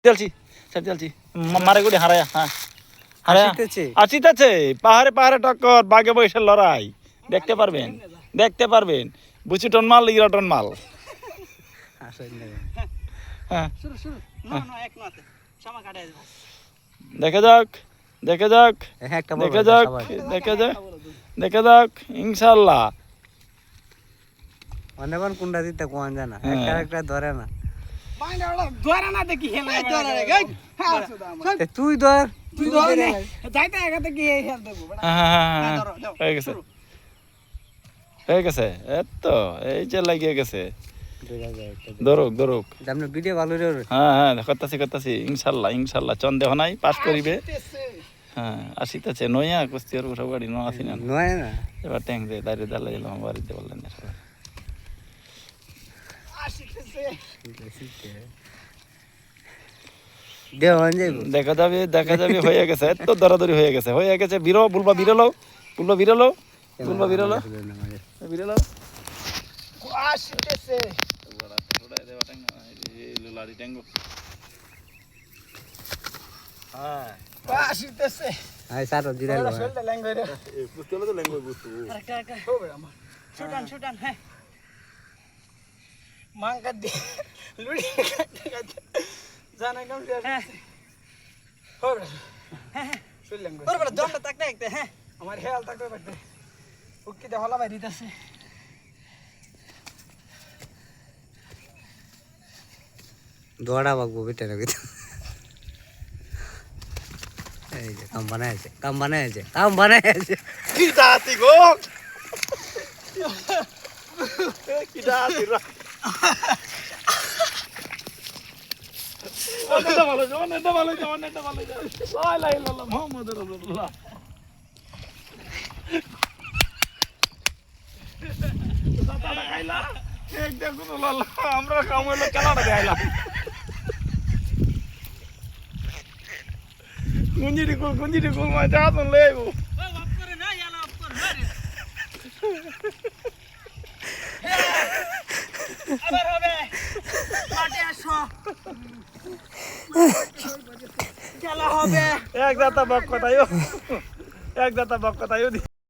চলছি সব চলছি মারে গুড়ি হারায়া হ্যাঁ হারায়া আসিতেছে পাহাড়ে পাহাড়ে টক্কর বাঘে বৈশের লড়াই দেখতে পারবেন বুচি টন মাল ইরা টন মাল হ্যাঁ দেখে যাক দেখে যাক দেখে যাক দেখে যাক দেখে যাক ইনশাল্লাহ অনেকক্ষণ কুন্ডা দিতে কোন জানা একটা একটা ধরে না তুই ধর হয়ে গেছে এত এই যে লাগিয়ে গেছে দরুক দরুক ভিডিও ভালো হ্যাঁ হ্যাঁ করতাছি ইনশাল্লাহ ইনশাল্লাহ চন্দেহ নাই পাস করিবে হ্যাঁ আসিতেছে নয়া কুস্তি আর সব গাড়ি নয় আসি না নয় না এবার ট্যাঙ্ক দিয়ে দাঁড়িয়ে দাঁড়িয়ে এলাম বাড়িতে বললেন দেখা যাবে হয়ে গেছে এত দরাদরি হয়ে গেছে বিরো বুলবা বিরলো আমার হেয়াল থাকতে পারতে উকিতে হলা বাই দিতেছে দৌড়া বাগবো বেটা নাকি এই যে কাম বানাইছে কি দাতি গো কি দাতি রা অনেকটা ভালো লা ইলাহা ইল্লাল্লাহ মুহাম্মাদুর রাসূলুল্লাহ দাদাটা খাইলা এক দেখুন আল্লাহ আমরা কাম হলো খেলাটা দেখাইলাম গুঞ্জিটি কুল মা যা তো লেবো আবার হবে মাঠে আসো খেলা হবে এক দাতা বক কথাইও